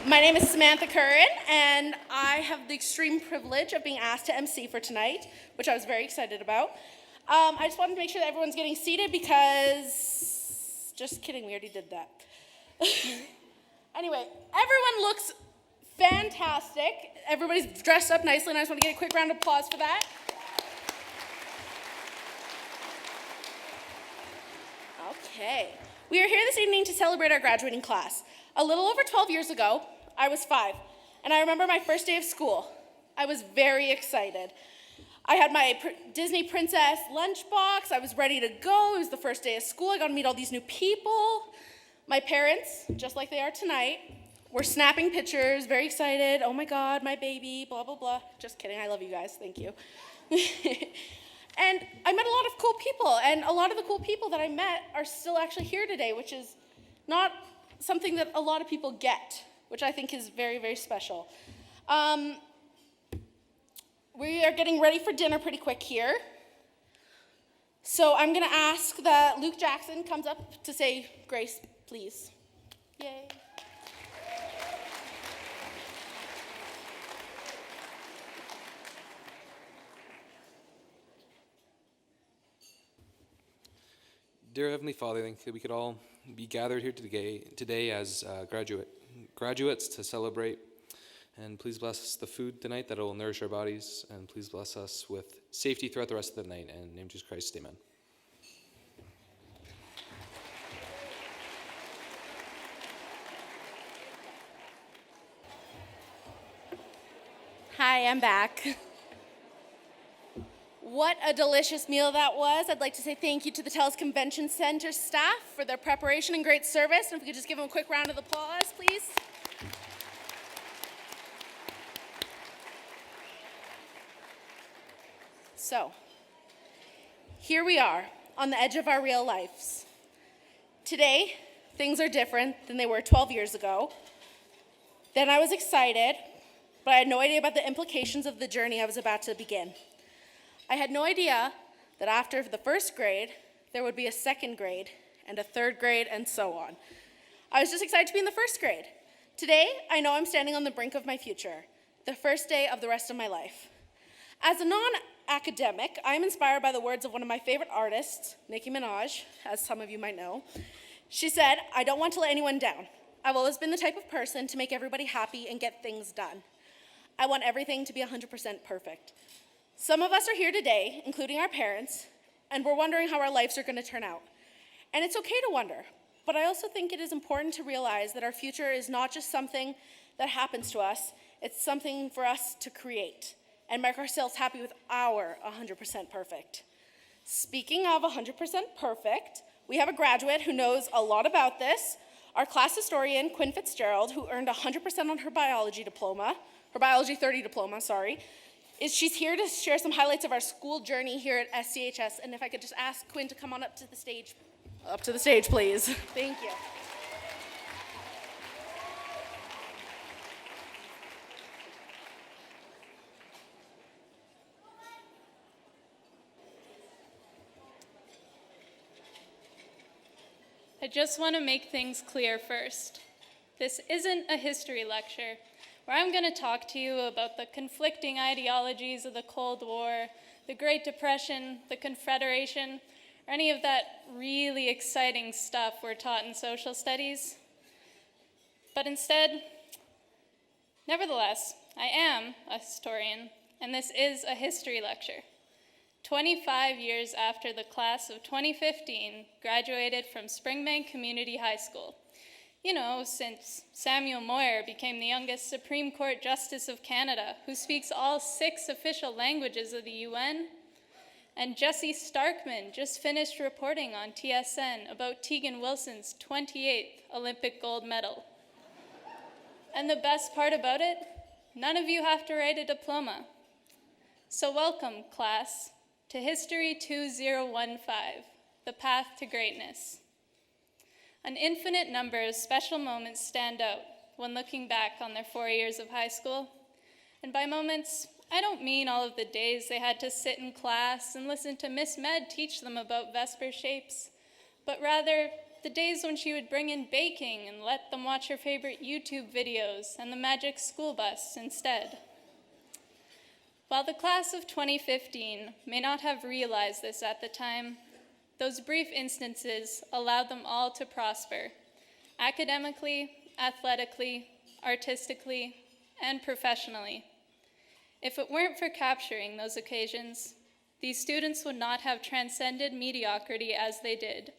My name is Samantha Curran, and I have the extreme privilege of being asked to MC for tonight, which I was very excited about. I just wanted to make sure that everyone's getting seated because, just kidding, we already did that. Anyway, everyone looks fantastic. Everybody's dressed up nicely, and I just want to get a quick round of applause for that. Okay. We are here this evening to celebrate our graduating class. A little over 12 years ago, I was 5, and I remember my first day of school. I was very excited. I had my Disney Princess lunchbox. I was ready to go. It was the first day of school. I got to meet all these new people. My parents, just like they are tonight, were snapping pictures, very excited. Oh my God, my baby, blah, blah, blah. Just kidding. I love you guys. Thank you. And I met a lot of cool people, and a lot of the cool people that I met are still actually here today, which is not something that a lot of people get, which I think is very, very special. We are getting ready for dinner pretty quick here. So I'm going to ask that Luke Jackson comes up to say grace, please. Yay. Dear Heavenly Father, thank you that we could all be gathered here today as graduates to celebrate. And please bless the food tonight that will nourish our bodies. And please bless us with safety throughout the rest of the night. And in the name of Jesus Christ, amen. Hi, I'm back. What a delicious meal that was. I'd like to say thank you to the TELUS Convention Center staff for their preparation and great service. And if we could just give them a quick round of applause, please. So, here we are on the edge of our real lives. Today, things are different than they were 12 years ago. Then I was excited, but I had no idea about the implications of the journey I was about to begin. I had no idea that after the first grade, there would be a second grade and a third grade and so on. I was just excited to be in the first grade. Today, I know I'm standing on the brink of my future, the first day of the rest of my life. As a non-academic, I am inspired by the words of one of my favorite artists, Nicki Minaj, as some of you might know. She said, "I don't want to let anyone down. I've always been the type of person to make everybody happy and get things done. I want everything to be 100% perfect." Some of us are here today, including our parents, and we're wondering how our lives are going to turn out. And it's okay to wonder, but I also think it is important to realize that our future is not just something that happens to us, it's something for us to create and make ourselves happy with our 100% perfect. Speaking of 100% perfect, we have a graduate who knows a lot about this, our class historian, Quinn Fitzgerald, who earned 100% on her biology 30 diploma, she's here to share some highlights of our school journey here at SCHS, and if I could just ask Quinn to come on up to the stage, please. Thank you. I just want to make things clear first. This isn't a history lecture where I'm going to talk to you about the conflicting ideologies of the Cold War, the Great Depression, the Confederation, or any of that really exciting stuff we're taught in social studies. But instead, nevertheless, I am a historian, and this is a history lecture. 25 years after the class of 2015 graduated from Springbank Community High School. You know, since Samuel Moyer became the youngest Supreme Court Justice of Canada, who speaks all 6 official languages of the UN, and Jesse Starkman just finished reporting on TSN about Tegan Wilson's 28th Olympic gold medal. And the best part about it, none of you have to write a diploma. So welcome, class, to History 2015, The Path to Greatness. An infinite number of special moments stand out when looking back on their 4 years of high school. And by moments, I don't mean all of the days they had to sit in class and listen to Miss Med teach them about Vesper shapes, but rather the days when she would bring in baking and let them watch her favorite YouTube videos and the magic school bus instead. While the class of 2015 may not have realized this at the time, those brief instances allowed them all to prosper, academically, athletically, artistically, and professionally. If it weren't for capturing those occasions, these students would not have transcended mediocrity as they did,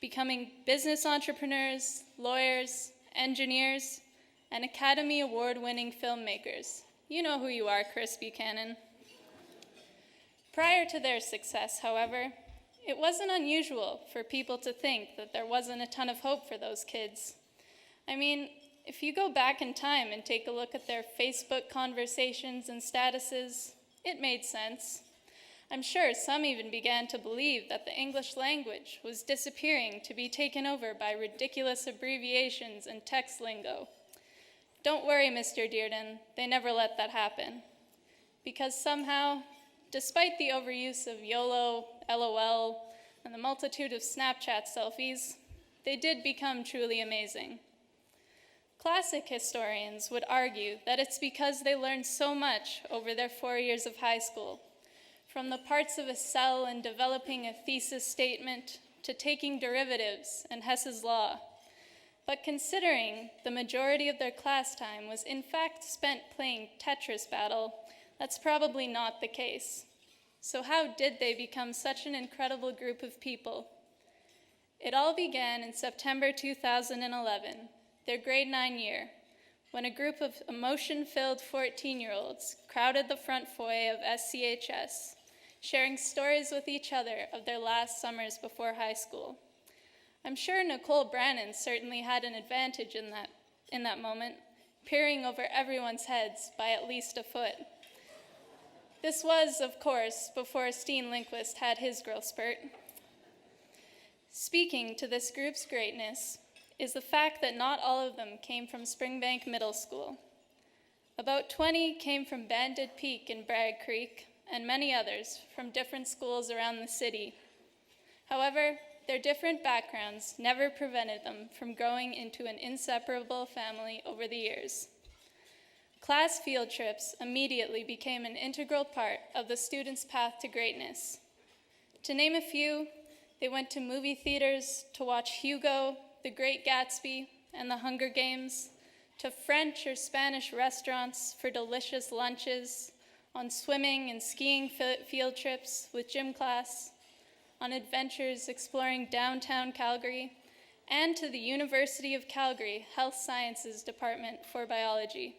becoming business entrepreneurs, lawyers, engineers, and Academy Award-winning filmmakers. You know who you are, Chris Buchanan. Prior to their success, however, it wasn't unusual for people to think that there wasn't a ton of hope for those kids. I mean, if you go back in time and take a look at their Facebook conversations and statuses, it made sense. I'm sure some even began to believe that the English language was disappearing to be taken over by ridiculous abbreviations and text lingo. Don't worry, Mr. Dearden, they never let that happen. Because somehow, despite the overuse of YOLO, LOL, and the multitude of Snapchat selfies, they did become truly amazing. Classic historians would argue that it's because they learned so much over their 4 years of high school, from the parts of a cell and developing a thesis statement to taking derivatives and Hess's law. But considering the majority of their class time was in fact spent playing Tetris Battle, that's probably not the case. So how did they become such an incredible group of people? It all began in September 2011, their grade 9 year, when a group of emotion-filled 14-year-olds crowded the front foyer of SCHS, sharing stories with each other of their last summers before high school. I'm sure Nicole Brannon certainly had an advantage in that moment, peering over everyone's heads by at least a foot. This was, of course, before Steen Lindquist had his growth spurt. Speaking to this group's greatness is the fact that not all of them came from Springbank Middle School. About 20 came from Bandit Peak and Bragg Creek, and many others from different schools around the city. However, their different backgrounds never prevented them from growing into an inseparable family over the years. Class field trips immediately became an integral part of the students' path to greatness. To name a few, they went to movie theaters to watch Hugo, The Great Gatsby, and The Hunger Games, to French or Spanish restaurants for delicious lunches, on swimming and skiing field trips with gym class, on adventures exploring downtown Calgary, and to the University of Calgary Health Sciences Department for Biology.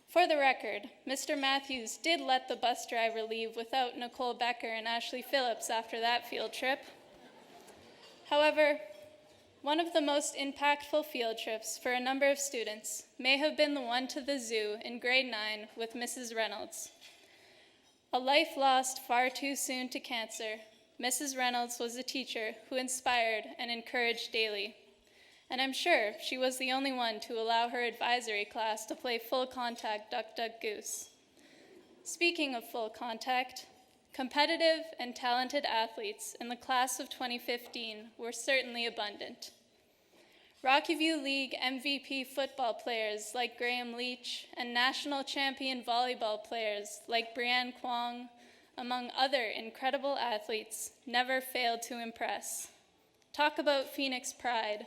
For the record, Mr. Matthews did let the bus driver leave without Nicole Becker and Ashley Phillips after that field trip. However, one of the most impactful field trips for a number of students may have been the one to the zoo in grade 9 with Mrs. Reynolds. A life lost far too soon to cancer, Mrs. Reynolds was a teacher who inspired and encouraged daily. And I'm sure she was the only one to allow her advisory class to play full contact Duck Duck Goose. Speaking of full contact, competitive and talented athletes in the class of 2015 were certainly abundant. Rocky View League MVP football players like Graham Leach and national champion volleyball players like Brianne Kwong, among other incredible athletes, never failed to impress. Talk about Phoenix pride.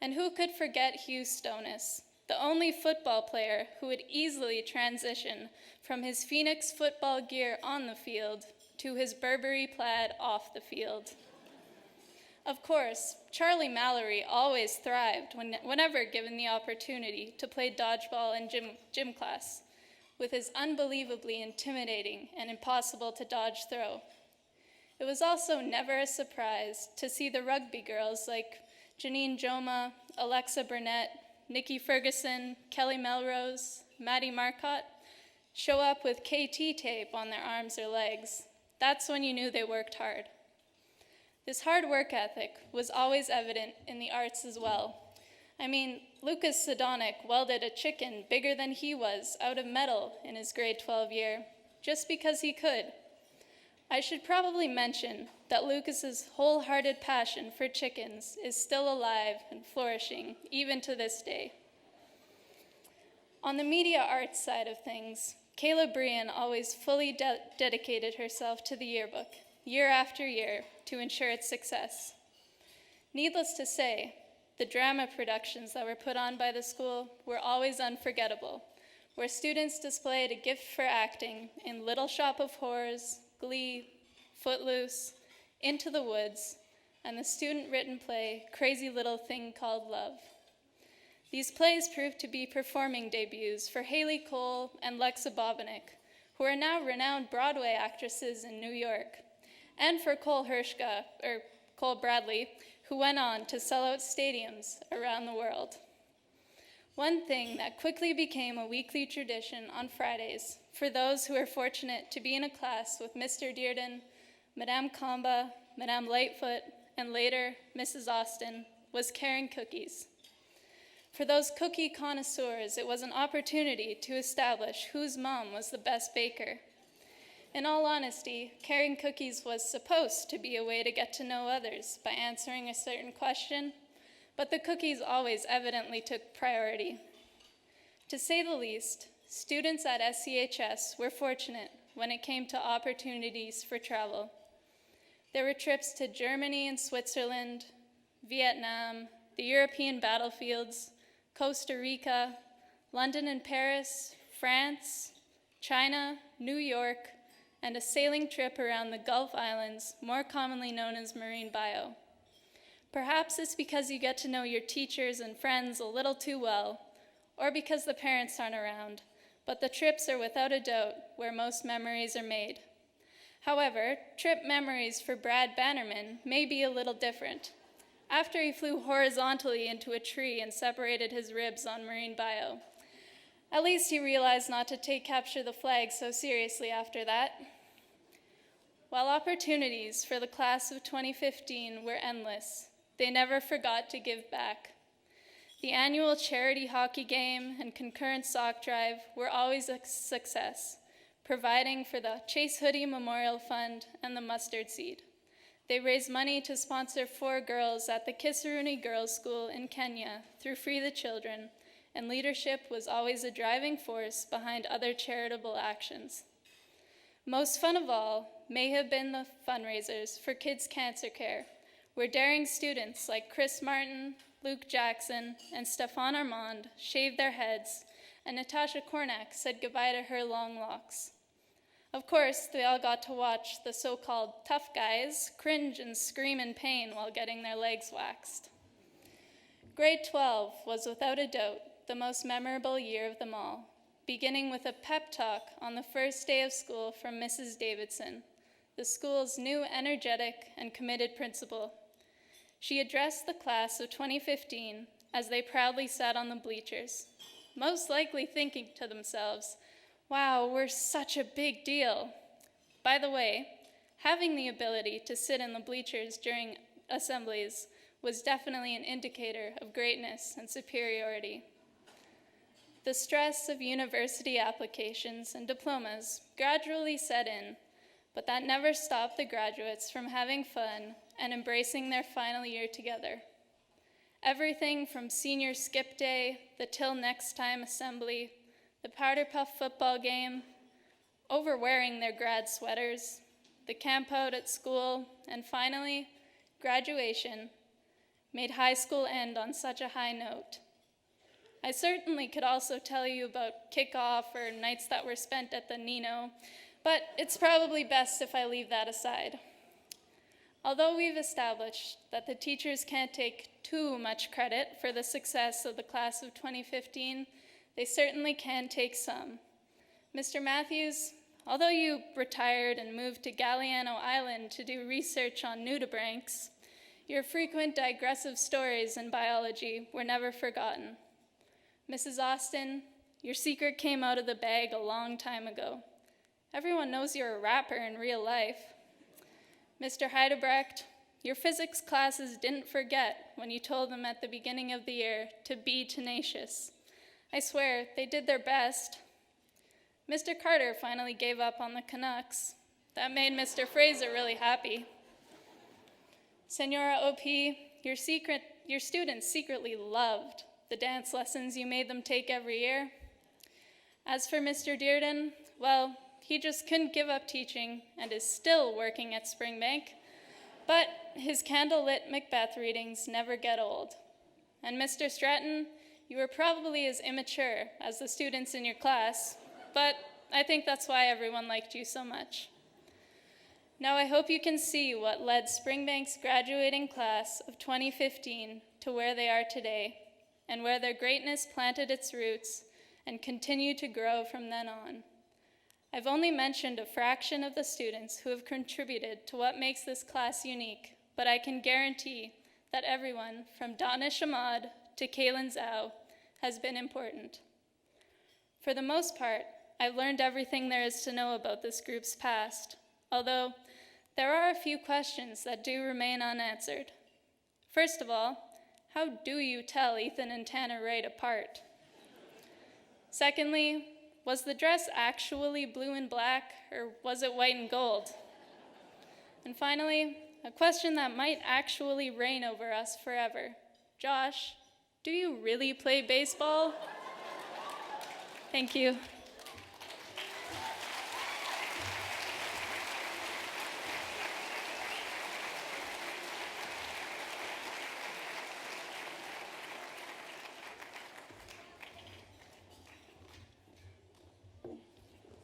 And who could forget Hugh Stonis, the only football player who would easily transition from his Phoenix football gear on the field to his Burberry plaid off the field. Of course, Charlie Mallory always thrived whenever given the opportunity to play dodgeball in gym class, with his unbelievably intimidating and impossible to dodge throw. It was also never a surprise to see the rugby girls like Janine Joma, Alexa Burnett, Nikki Ferguson, Kelly Melrose, Maddie Marcotte show up with KT tape on their arms or legs. That's when you knew they worked hard. This hard work ethic was always evident in the arts as well. I mean, Lucas Sidonic welded a chicken bigger than he was out of metal in his grade 12 year, just because he could. I should probably mention that Lucas's wholehearted passion for chickens is still alive and flourishing even to this day. On the media arts side of things, Kayla Brian always fully dedicated herself to the yearbook, year after year, to ensure its success. Needless to say, the drama productions that were put on by the school were always unforgettable, where students displayed a gift for acting in Little Shop of Horrors, Glee, Footloose, Into the Woods, and the student-written play Crazy Little Thing Called Love. These plays proved to be performing debuts for Haley Cole and Lexa Bobanek, who are now renowned Broadway actresses in New York, and for Cole Bradley, who went on to sell out stadiums around the world. One thing that quickly became a weekly tradition on Fridays for those who were fortunate to be in a class with Mr. Dearden, Madame Kamba, Madame Lightfoot, and later Mrs. Austin was carrying cookies. For those cookie connoisseurs, it was an opportunity to establish whose mom was the best baker. In all honesty, carrying cookies was supposed to be a way to get to know others by answering a certain question, but the cookies always evidently took priority. To say the least, students at SCHS were fortunate when it came to opportunities for travel. There were trips to Germany and Switzerland, Vietnam, the European battlefields, Costa Rica, London and Paris, France, China, New York, and a sailing trip around the Gulf Islands, more commonly known as Marine Bio. Perhaps it's because you get to know your teachers and friends a little too well, or because the parents aren't around, but the trips are without a doubt where most memories are made. However, trip memories for Brad Bannerman may be a little different. After he flew horizontally into a tree and separated his ribs on Marine Bio, at least he realized not to capture the flag so seriously after that. While opportunities for the class of 2015 were endless, they never forgot to give back. The annual charity hockey game and concurrent sock drive were always a success, providing for the Chase Hoodie Memorial Fund and the Mustard Seed. They raised money to sponsor 4 girls at the Kisaruni Girls' School in Kenya through Free the Children, and leadership was always a driving force behind other charitable actions. Most fun of all may have been the fundraisers for kids' cancer care, where daring students like Chris Martin, Luke Jackson, and Stefan Armand shaved their heads, and Natasha Kornak said goodbye to her long locks. Of course, they all got to watch the so-called tough guys cringe and scream in pain while getting their legs waxed. Grade 12 was without a doubt the most memorable year of them all, beginning with a pep talk on the first day of school from Mrs. Davidson, the school's new energetic and committed principal. She addressed the class of 2015 as they proudly sat on the bleachers, most likely thinking to themselves, wow, we're such a big deal. By the way, having the ability to sit in the bleachers during assemblies was definitely an indicator of greatness and superiority. The stress of university applications and diplomas gradually set in, but that never stopped the graduates from having fun and embracing their final year together. Everything from senior skip day, the till next time assembly, the powder puff football game, overwearing their grad sweaters, the camp out at school, and finally, graduation, made high school end on such a high note. I certainly could also tell you about kickoff or nights that were spent at the Nino, but it's probably best if I leave that aside. Although we've established that the teachers can't take too much credit for the success of the class of 2015, they certainly can take some. Mr. Matthews, although you retired and moved to Galliano Island to do research on nudibranchs, your frequent digressive stories in biology were never forgotten. Mrs. Austin, your secret came out of the bag a long time ago. Everyone knows you're a rapper in real life. Mr. Heidebrecht, your physics classes didn't forget when you told them at the beginning of the year to be tenacious. I swear, they did their best. Mr. Carter finally gave up on the Canucks. That made Mr. Fraser really happy. Senora OP, your students secretly loved the dance lessons you made them take every year. As for Mr. Dearden, well, he just couldn't give up teaching and is still working at Springbank, but his candlelit Macbeth readings never get old. And Mr. Stratton, you were probably as immature as the students in your class, but I think that's why everyone liked you so much. Now I hope you can see what led Springbank's graduating class of 2015 to where they are today, and where their greatness planted its roots and continued to grow from then on. I've only mentioned a fraction of the students who have contributed to what makes this class unique, but I can guarantee that everyone from Danish Ahmad to Kaylin Zhao has been important. For the most part, I've learned everything there is to know about this group's past, although there are a few questions that do remain unanswered. First of all, how do you tell Ethan and Tanner Wright apart? Secondly, was the dress actually blue and black, or was it white and gold? And finally, a question that might actually reign over us forever. Josh, do you really play baseball? Thank you.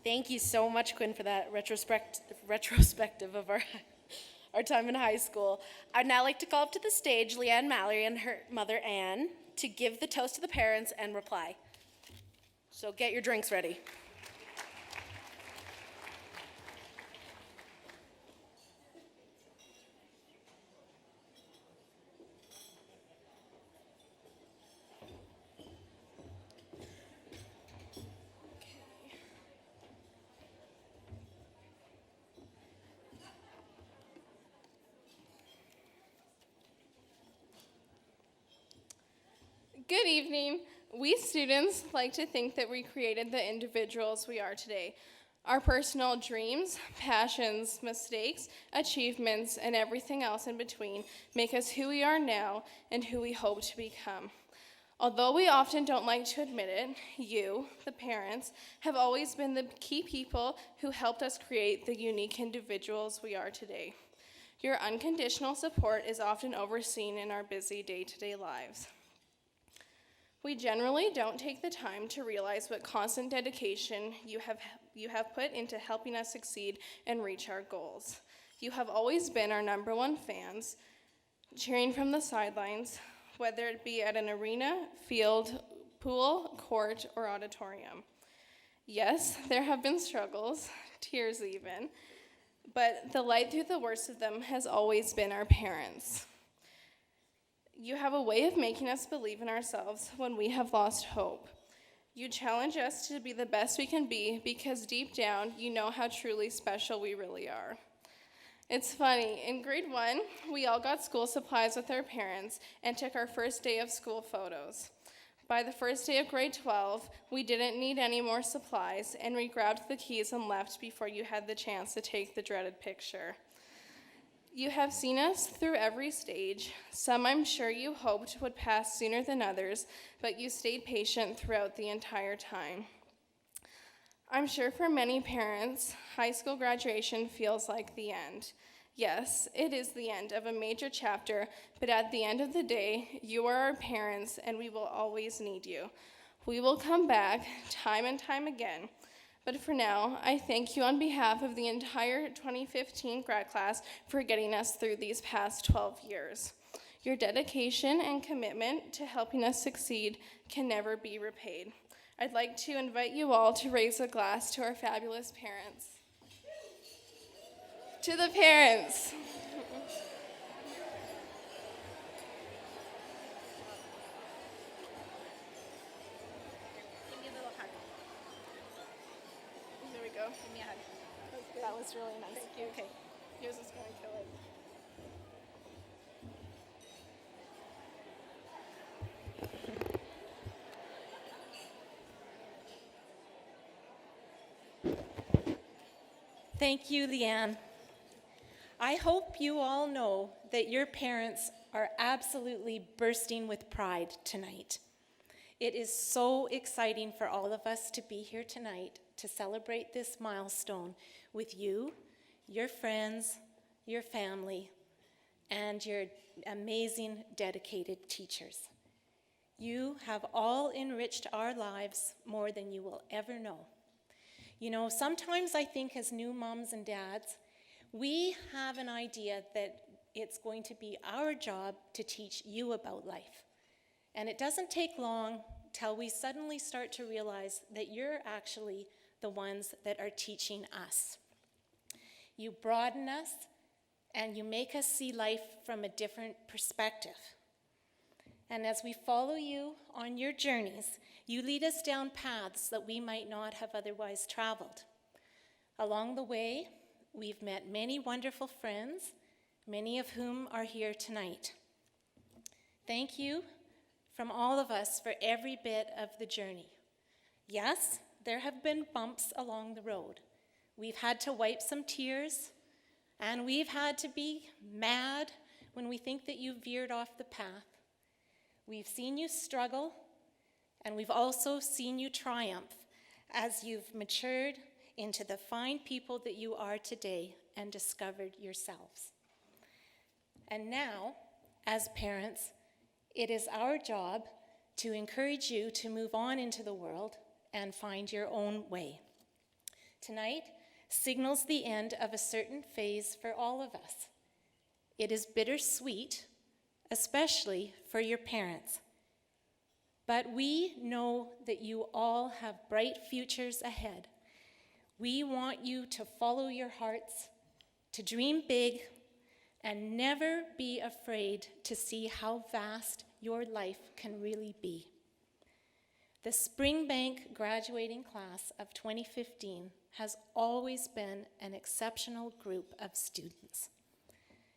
Thank you so much, Quinn, for that retrospective of our time in high school. I'd now like to call up to the stage Leanne Mallory and her mother, Anne, to give the toast to the parents and reply. So get your drinks ready. Good evening. We students like to think that we created the individuals we are today. Our personal dreams, passions, mistakes, achievements, and everything else in between make us who we are now and who we hope to become. Although we often don't like to admit it, you, the parents, have always been the key people who helped us create the unique individuals we are today. Your unconditional support is often overseen in our busy day-to-day lives. We generally don't take the time to realize what constant dedication you have put into helping us succeed and reach our goals. You have always been our #1 fans, cheering from the sidelines, whether it be at an arena, field, pool, court, or auditorium. Yes, there have been struggles, tears even, but the light through the worst of them has always been our parents. You have a way of making us believe in ourselves when we have lost hope. You challenge us to be the best we can be because deep down, you know how truly special we really are. It's funny, in grade 1, we all got school supplies with our parents and took our first day of school photos. By the first day of grade 12, we didn't need any more supplies, and we grabbed the keys and left before you had the chance to take the dreaded picture. You have seen us through every stage. Some I'm sure you hoped would pass sooner than others, but you stayed patient throughout the entire time. I'm sure for many parents, high school graduation feels like the end. Yes, it is the end of a major chapter, but at the end of the day, you are our parents and we will always need you. We will come back time and time again. But for now, I thank you on behalf of the entire 2015 grad class for getting us through these past 12 years. Your dedication and commitment to helping us succeed can never be repaid. I'd like to invite you all to raise a glass to our fabulous parents. To the parents. There we go. Give me a hug. That was really nice. Thank you. Okay. Yours is going to kill it. Thank you, Leanne. I hope you all know that your parents are absolutely bursting with pride tonight. It is so exciting for all of us to be here tonight to celebrate this milestone with you, your friends, your family, and your amazing, dedicated teachers. You have all enriched our lives more than you will ever know. You know, sometimes I think as new moms and dads, we have an idea that it's going to be our job to teach you about life. And it doesn't take long till we suddenly start to realize that you're actually the ones that are teaching us. You broaden us and you make us see life from a different perspective. And as we follow you on your journeys, you lead us down paths that we might not have otherwise traveled. Along the way, we've met many wonderful friends, many of whom are here tonight. Thank you from all of us for every bit of the journey. Yes, there have been bumps along the road. We've had to wipe some tears, and we've had to be mad when we think that you've veered off the path. We've seen you struggle, and we've also seen you triumph as you've matured into the fine people that you are today and discovered yourselves. And now, as parents, it is our job to encourage you to move on into the world and find your own way. Tonight signals the end of a certain phase for all of us. It is bittersweet, especially for your parents. But we know that you all have bright futures ahead. We want you to follow your hearts, to dream big, and never be afraid to see how vast your life can really be. The Springbank graduating class of 2015 has always been an exceptional group of students.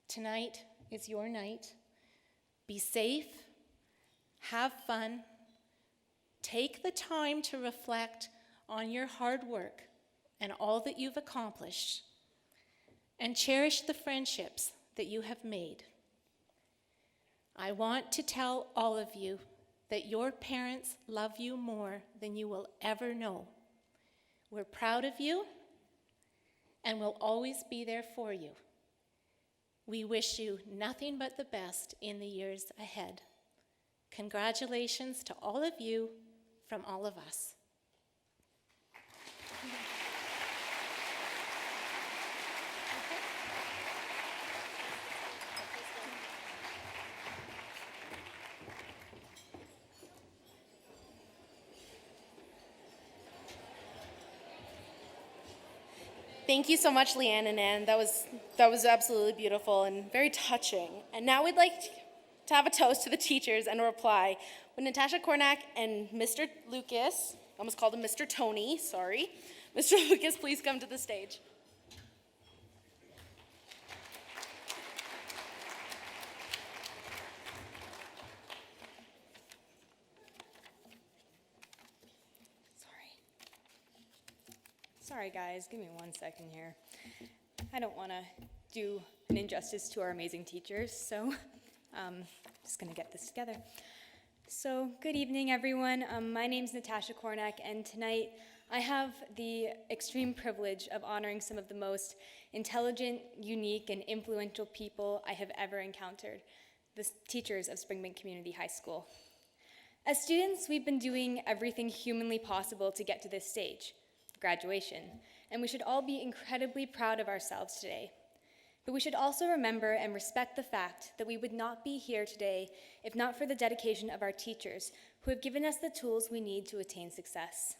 Tonight is your night. Be safe, have fun, take the time to reflect on your hard work and all that you've accomplished, and cherish the friendships that you have made. I want to tell all of you that your parents love you more than you will ever know. We're proud of you, and we'll always be there for you. We wish you nothing but the best in the years ahead. Congratulations to all of you from all of us. Thank you so much, Leanne and Ann. That was absolutely beautiful and very touching. And now we'd like to have a toast to the teachers and a reply. Would Natasha Kornak and Mr. Lucas, I almost called him Mr. Tony, sorry. Mr. Lucas, please come to the stage. Sorry guys, give me 1 second here. I don't want to do an injustice to our amazing teachers, so just going to get this together. So good evening everyone. My name's Natasha Kornak, and tonight I have the extreme privilege of honoring some of the most intelligent, unique, and influential people I have ever encountered, the teachers of Springbank Community High School. As students, we've been doing everything humanly possible to get to this stage, graduation, and we should all be incredibly proud of ourselves today. But we should also remember and respect the fact that we would not be here today if not for the dedication of our teachers, who have given us the tools we need to attain success.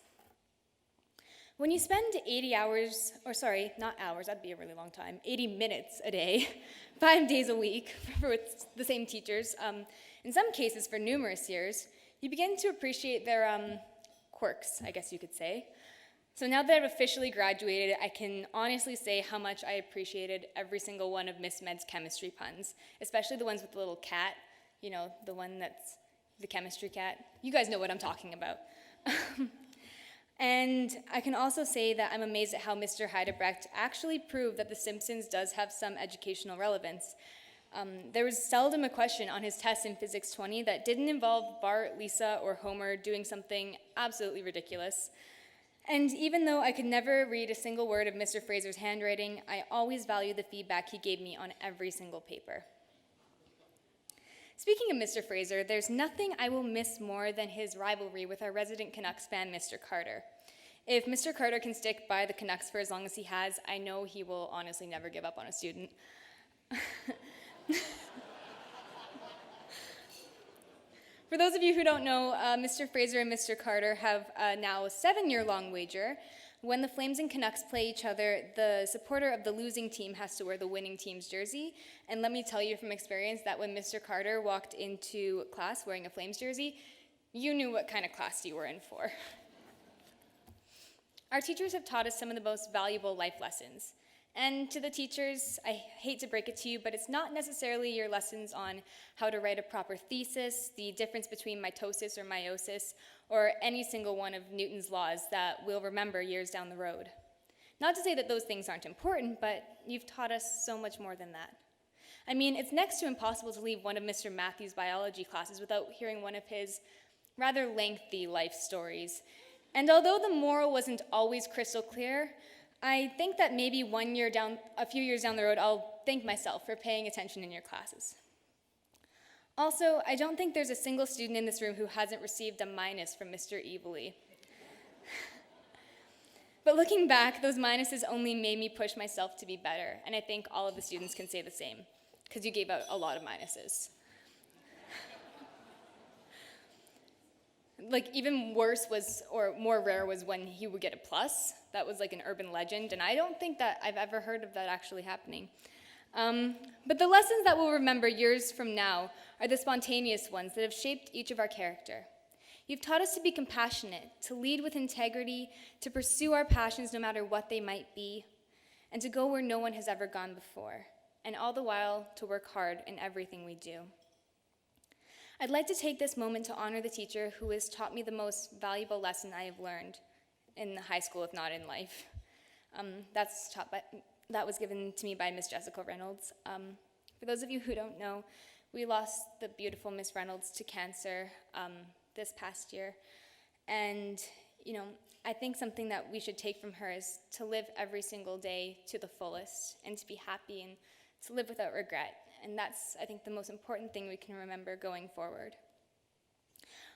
When you spend 80 hours, or sorry, not hours, that'd be a really long time, 80 minutes a day, 5 days a week with the same teachers, in some cases for numerous years, you begin to appreciate their quirks, I guess you could say. So now that I've officially graduated, I can honestly say how much I appreciated every single one of Miss Med's chemistry puns, especially the ones with the little cat, you know, the one that's the chemistry cat. You guys know what I'm talking about. And I can also say that I'm amazed at how Mr. Heidebrecht actually proved that The Simpsons does have some educational relevance. There was seldom a question on his test in Physics 20 that didn't involve Bart, Lisa, or Homer doing something absolutely ridiculous. And even though I could never read a single word of Mr. Fraser's handwriting, I always valued the feedback he gave me on every single paper. Speaking of Mr. Fraser, there's nothing I will miss more than his rivalry with our resident Canucks fan, Mr. Carter. If Mr. Carter can stick by the Canucks for as long as he has, I know he will honestly never give up on a student. For those of you who don't know, Mr. Fraser and Mr. Carter have now a 7-year-long wager. When the Flames and Canucks play each other, the supporter of the losing team has to wear the winning team's jersey. And let me tell you from experience that when Mr. Carter walked into class wearing a Flames jersey, you knew what kind of class you were in for. Our teachers have taught us some of the most valuable life lessons. And to the teachers, I hate to break it to you, but it's not necessarily your lessons on how to write a proper thesis, the difference between mitosis or meiosis, or any single one of Newton's laws that we'll remember years down the road. Not to say that those things aren't important, but you've taught us so much more than that. I mean, it's next to impossible to leave one of Mr. Matthews' biology classes without hearing one of his rather lengthy life stories. And although the moral wasn't always crystal clear, I think that maybe a few years down the road, I'll thank myself for paying attention in your classes. Also, I don't think there's a single student in this room who hasn't received a minus from Mr. Evely. But looking back, those minuses only made me push myself to be better, and I think all of the students can say the same, because you gave out a lot of minuses. Like, even worse was, or more rare was when he would get a plus. That was like an urban legend, and I don't think that I've ever heard of that actually happening. But the lessons that we'll remember years from now are the spontaneous ones that have shaped each of our character. You've taught us to be compassionate, to lead with integrity, to pursue our passions no matter what they might be, and to go where no one has ever gone before, and all the while to work hard in everything we do. I'd like to take this moment to honor the teacher who has taught me the most valuable lesson I have learned in high school, if not in life. That was given to me by Miss Jessica Reynolds. For those of you who don't know, we lost the beautiful Miss Reynolds to cancer this past year. And, I think something that we should take from her is to live every single day to the fullest and to be happy and to live without regret. And that's, I think, the most important thing we can remember going forward.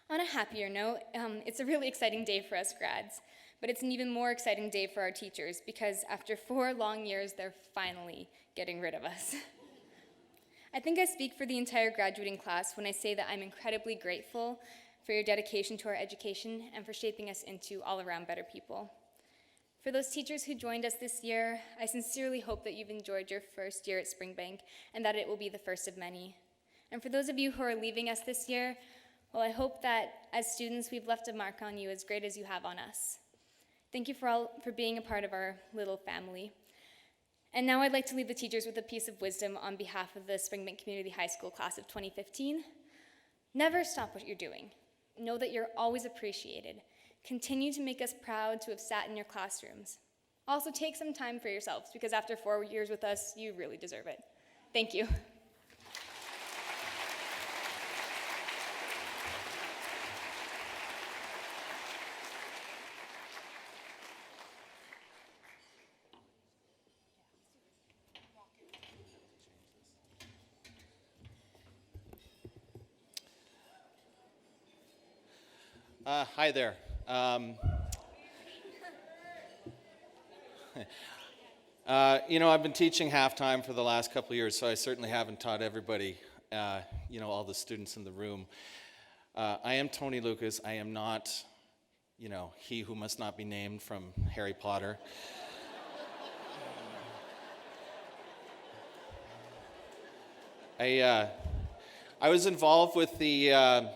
On a happier note, it's a really exciting day for us grads, but it's an even more exciting day for our teachers because after 4 long years, they're finally getting rid of us. I think I speak for the entire graduating class when I say that I'm incredibly grateful for your dedication to our education and for shaping us into all-around better people. For those teachers who joined us this year, I sincerely hope that you've enjoyed your first year at Springbank and that it will be the first of many. And for those of you who are leaving us this year, well, I hope that as students, we've left a mark on you as great as you have on us. Thank you for being a part of our little family. And now I'd like to leave the teachers with a piece of wisdom on behalf of the Springbank Community High School class of 2015. Never stop what you're doing. Know that you're always appreciated. Continue to make us proud to have sat in your classrooms. Also, take some time for yourselves, because after 4 years with us, you really deserve it. Thank you. Hi there. I've been teaching half-time for the last couple of years, so I certainly haven't taught everybody, all the students in the room. I am Tony Lucas. I am not, he who must not be named from Harry Potter. I was involved with the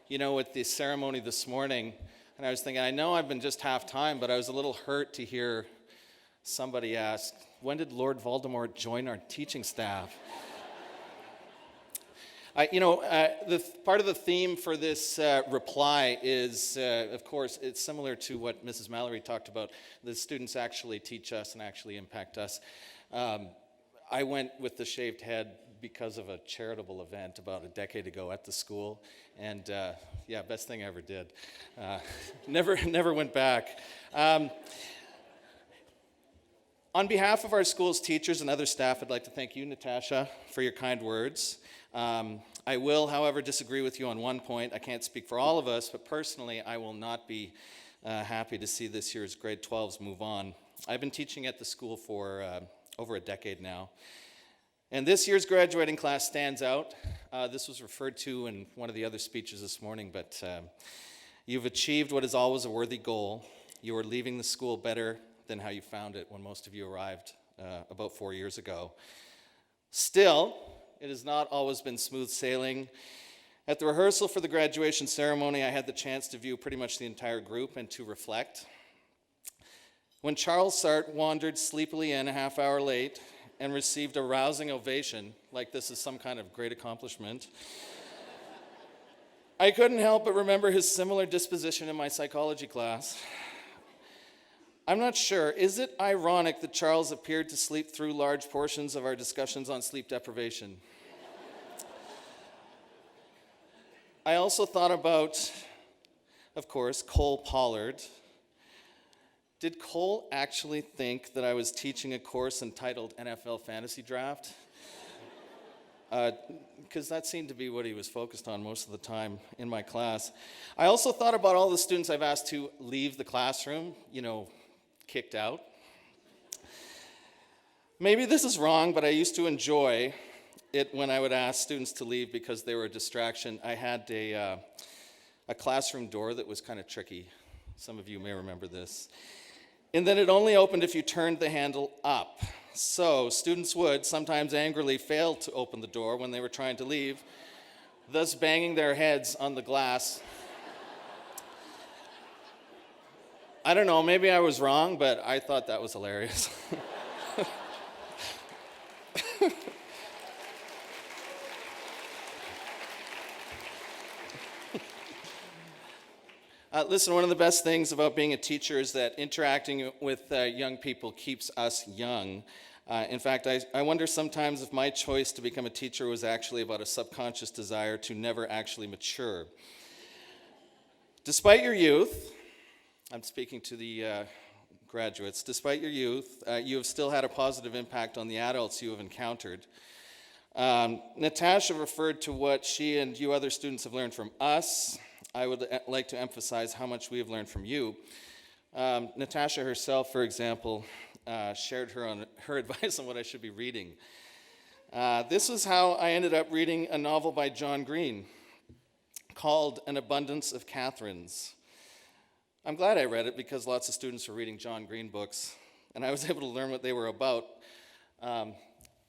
with the ceremony this morning, and I was thinking, I know I've been just half-time, but I was a little hurt to hear somebody ask, when did Lord Voldemort join our teaching staff? Part of the theme for this reply is, of course, it's similar to what Mrs. Mallory talked about. The students actually teach us and actually impact us. I went with the shaved head because of a charitable event about a decade ago at the school, and best thing I ever did. Never went back. On behalf of our school's teachers and other staff, I'd like to thank you, Natasha, for your kind words. I will, however, disagree with you on one point. I can't speak for all of us, but personally, I will not be happy to see this year's grade 12s move on. I've been teaching at the school for over a decade now, and this year's graduating class stands out. This was referred to in one of the other speeches this morning, but you've achieved what is always a worthy goal. You are leaving the school better than how you found it when most of you arrived about 4 years ago. Still, it has not always been smooth sailing. At the rehearsal for the graduation ceremony, I had the chance to view pretty much the entire group and to reflect. When Charles Sart wandered sleepily in a half hour late and received a rousing ovation, like this is some kind of great accomplishment, I couldn't help but remember his similar disposition in my psychology class. I'm not sure. Is it ironic that Charles appeared to sleep through large portions of our discussions on sleep deprivation? I also thought about, of course, Cole Pollard. Did Cole actually think that I was teaching a course entitled NFL Fantasy Draft? Because that seemed to be what he was focused on most of the time in my class. I also thought about all the students I've asked to leave the classroom, kicked out. Maybe this is wrong, but I used to enjoy it when I would ask students to leave because they were a distraction. I had a classroom door that was kind of tricky. Some of you may remember this. And then it only opened if you turned the handle up. So students would sometimes angrily fail to open the door when they were trying to leave, thus banging their heads on the glass. I don't know, maybe I was wrong, but I thought that was hilarious. Listen, one of the best things about being a teacher is that interacting with young people keeps us young. In fact, I wonder sometimes if my choice to become a teacher was actually about a subconscious desire to never actually mature. Despite your youth, I'm speaking to the graduates, despite your youth, you have still had a positive impact on the adults you have encountered. Natasha referred to what she and you other students have learned from us. I would like to emphasize how much we have learned from you. Natasha herself, for example, shared her advice on what I should be reading. This is how I ended up reading a novel by John Green called An Abundance of Catherines. I'm glad I read it because lots of students were reading John Green books, and I was able to learn what they were about. I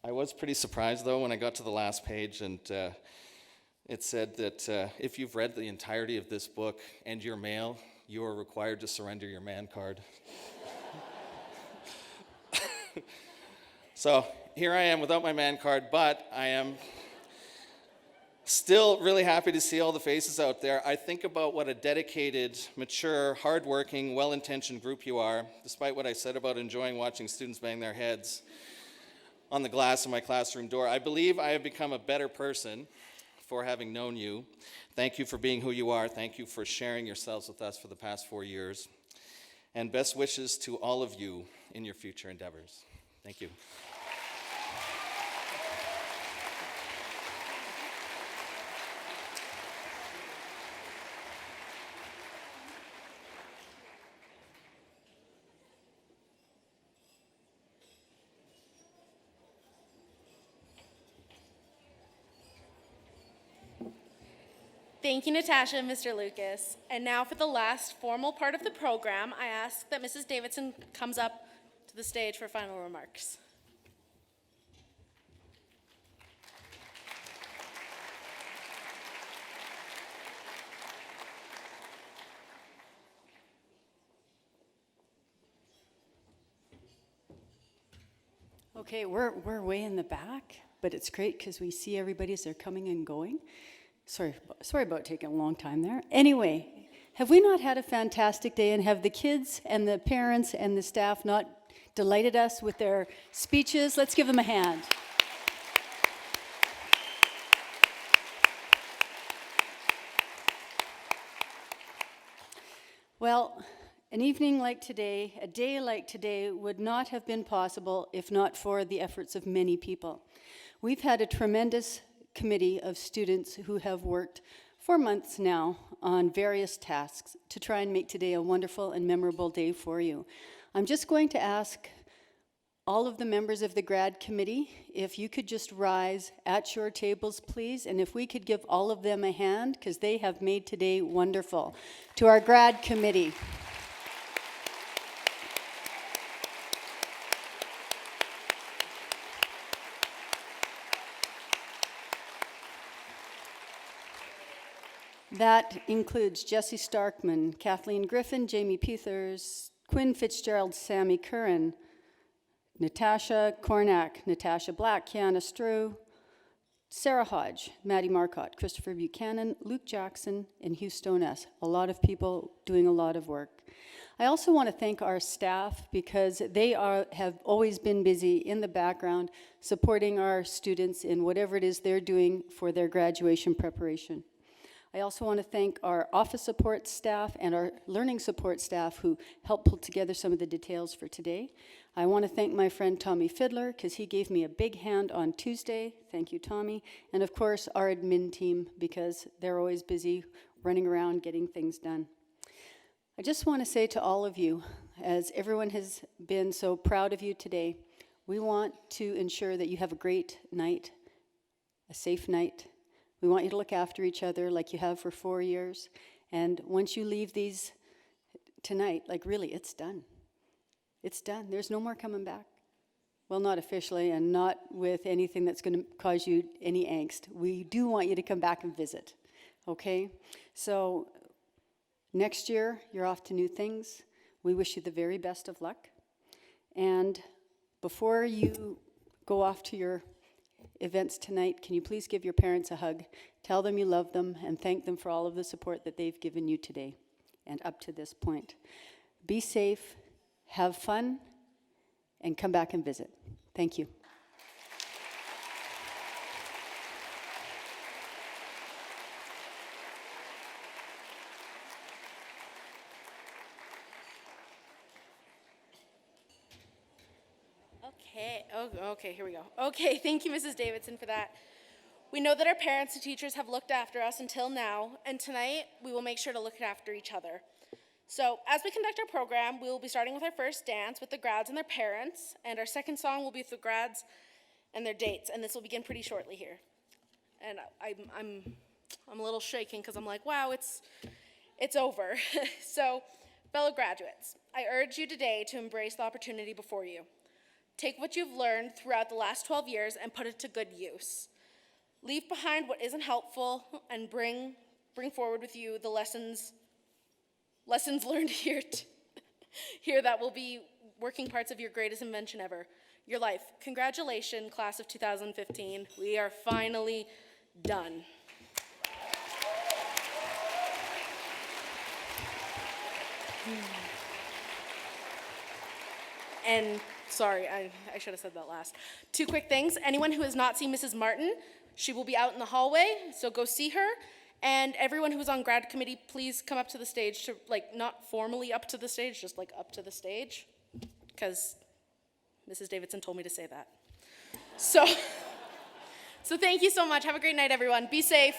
was pretty surprised, though, when I got to the last page, and it said that if you've read the entirety of this book and you're male, you are required to surrender your man card. So here I am without my man card, but I am still really happy to see all the faces out there. I think about what a dedicated, mature, hardworking, well-intentioned group you are, despite what I said about enjoying watching students bang their heads on the glass of my classroom door. I believe I have become a better person for having known you. Thank you for being who you are. Thank you for sharing yourselves with us for the past 4 years. And best wishes to all of you in your future endeavors. Thank you. Thank you, Natasha and Mr. Lucas. And now for the last formal part of the program, I ask that Mrs. Davidson comes up to the stage for final remarks. Okay, we're way in the back, but it's great because we see everybody as they're coming and going. Sorry about taking a long time there. Anyway, have we not had a fantastic day, and have the kids and the parents and the staff not delighted us with their speeches? Let's give them a hand. Well, an evening like today, a day like today, would not have been possible if not for the efforts of many people. We've had a tremendous committee of students who have worked for months now on various tasks to try and make today a wonderful and memorable day for you. I'm just going to ask all of the members of the grad committee if you could just rise at your tables, please, and if we could give all of them a hand, because they have made today wonderful. To our grad committee. That includes Jesse Starkman, Kathleen Griffin, Jamie Peters, Quinn Fitzgerald, Sammy Curran, Natasha Kornak, Natasha Black, Kiana Strew, Sarah Hodge, Maddie Marcotte, Christopher Buchanan, Luke Jackson, and Hugh Stoness. A lot of people doing a lot of work. I also want to thank our staff because they have always been busy in the background supporting our students in whatever it is they're doing for their graduation preparation. I also want to thank our office support staff and our learning support staff who helped pull together some of the details for today. I want to thank my friend Tommy Fiddler because he gave me a big hand on Tuesday. Thank you, Tommy. And of course, our admin team because they're always busy running around getting things done. I just want to say to all of you, as everyone has been so proud of you today, we want to ensure that you have a great night, a safe night. We want you to look after each other like you have for 4 years. And once you leave these tonight, like really, it's done. It's done. There's no more coming back. Well, not officially and not with anything that's going to cause you any angst. We do want you to come back and visit, okay? So next year, you're off to new things. We wish you the very best of luck. And before you go off to your events tonight, can you please give your parents a hug, tell them you love them, and thank them for all of the support that they've given you today and up to this point. Be safe, have fun, and come back and visit. Thank you. Okay, here we go. Okay, thank you, Mrs. Davidson, for that. We know that our parents and teachers have looked after us until now, and tonight we will make sure to look after each other. So, as we conduct our program, we will be starting with our first dance with the grads and their parents, and our second song will be with the grads and their dates, and this will begin pretty shortly here. And I'm a little shaking because I'm like, wow, it's over. So, fellow graduates, I urge you today to embrace the opportunity before you. Take what you've learned throughout the last 12 years and put it to good use. Leave behind what isn't helpful and bring forward with you the lessons learned here that will be working parts of your greatest invention ever, your life. Congratulations, class of 2015. We are finally done. And sorry, I should have said that last. 2 quick things. Anyone who has not seen Mrs. Martin, she will be out in the hallway, so go see her. And everyone who's on grad committee, please come up to the stage to, not formally up to the stage, just up to the stage, because Mrs. Davidson told me to say that. So thank you so much. Have a great night, everyone. Be safe.